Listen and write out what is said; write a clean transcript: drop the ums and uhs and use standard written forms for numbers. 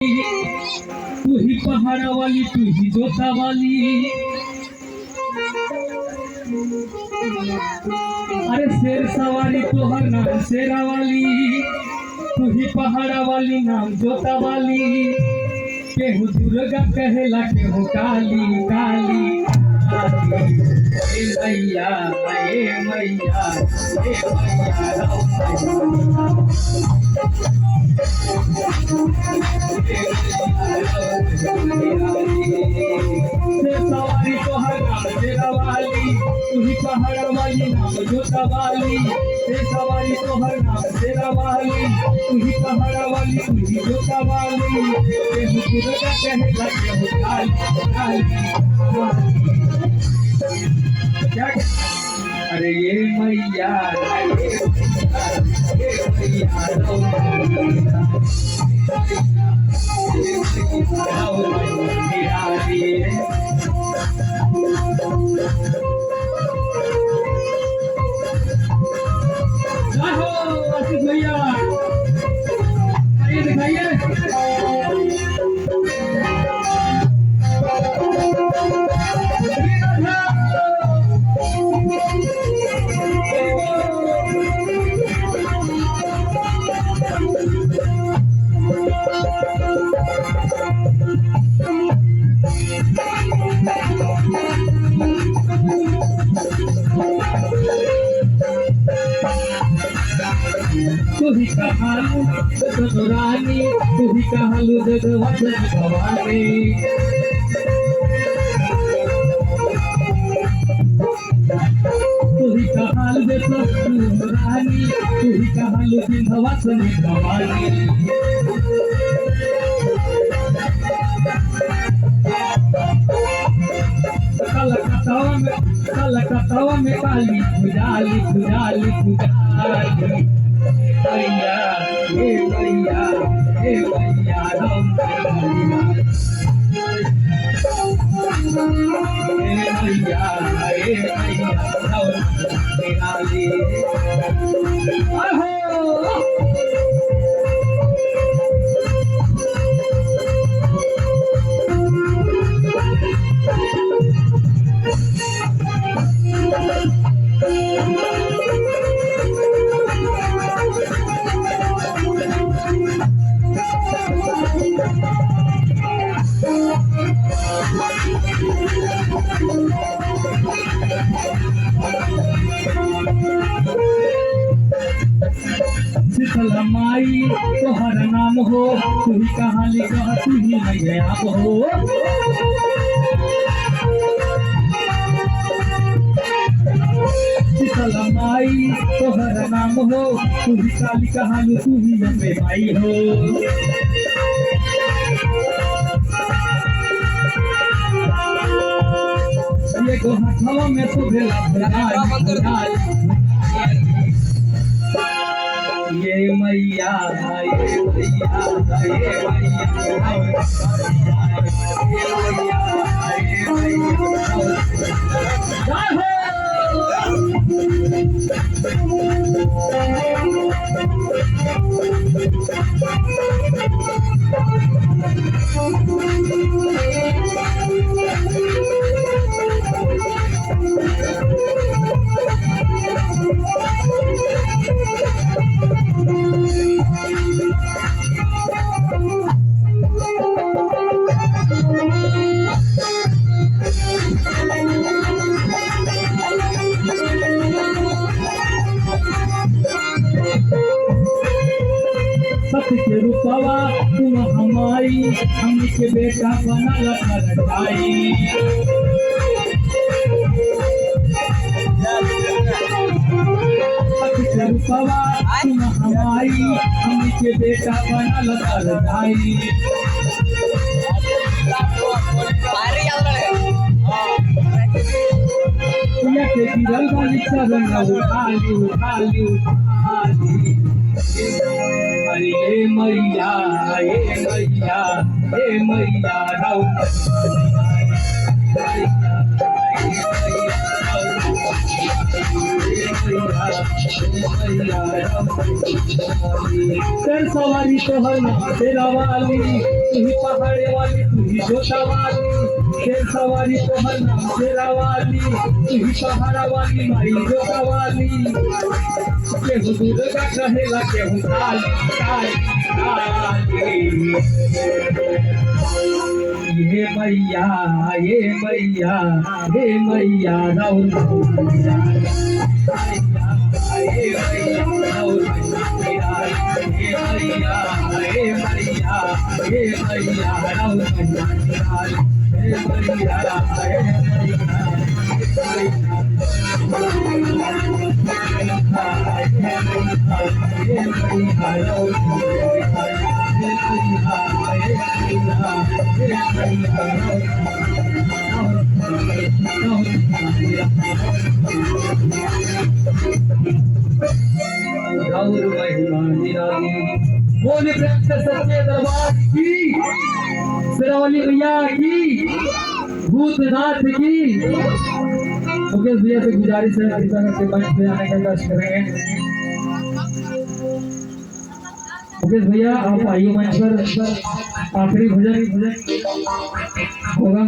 तू ही पहाड़ा वाली, तू ही जोता वाली। अरे शेर सवारी तोहर नाम शेरा वाली, तू ही पहाड़ा वाली नाम जोता वाली। केहू दुर्गा कहेला केहू काली काली काली। ए मैया ए मैया ए मैया सवारी तोहर नाम शेरा वाली, तू ही पहाड़ा वाली नाम जोता वाली। सवारी तोहर नाम शेरा वाली, तू ही पहाड़ा वाली, तू ही जोता वाली। केहू दुर्गा कहेला केहू काली काली। अरे ये मैया आशीष भैया आइए दिखाइए। तू ही कहालू रानी, तू ही कहालू जगवंत भवानी। तू ही कहालू रानी, तू ही कहालू भवानी भवानी। कलकत्ता में काली खुजाली खुजाली खुजाली। मैया हे मैया हे मैया राम हे मैया हे मैया शीतला माई तोहर नाम हो, तू ही कहानी कह तू ही मैया हो। शीतला माई तोहर नाम हो, तू ही काली कहानी तू ही अम्बे माई हो। ये को हाथवा में सुभेला ये मैया ये मैया ये सत्य के रूपवा तुम हमारी, हम के बेटा बनल करताई। सत्य के रूपवा तुम हमारी, हम के बेटा बनल करताई। के गिरल वाली चरण उठाली उठाली उठाली। अरे हे मैया हे मैया हे मैया राम हे मैया मैया कर सवारी तोहर नाम तेरा वाली तू ही पहाड़े वाली तू ही जोता वाली शेर सवारी तोहर नाम तेरा वाली तू ही पहाड़ा वाली माई जोता वाली केहू दुर्गा कहेला केहू काली काली ये मैया हे मैया राउर हे मैया राउर हे मैया राउर बोले प्रेम से सच्चे दरबार की शेरावाली भैया की भूतनाथ की मुकेश भैया से गुजारिश है कृपया करके मंच पे आने का कष्ट करेंगे। मुकेश भैया आप आइए मंच पर आखिरी भजन होगा।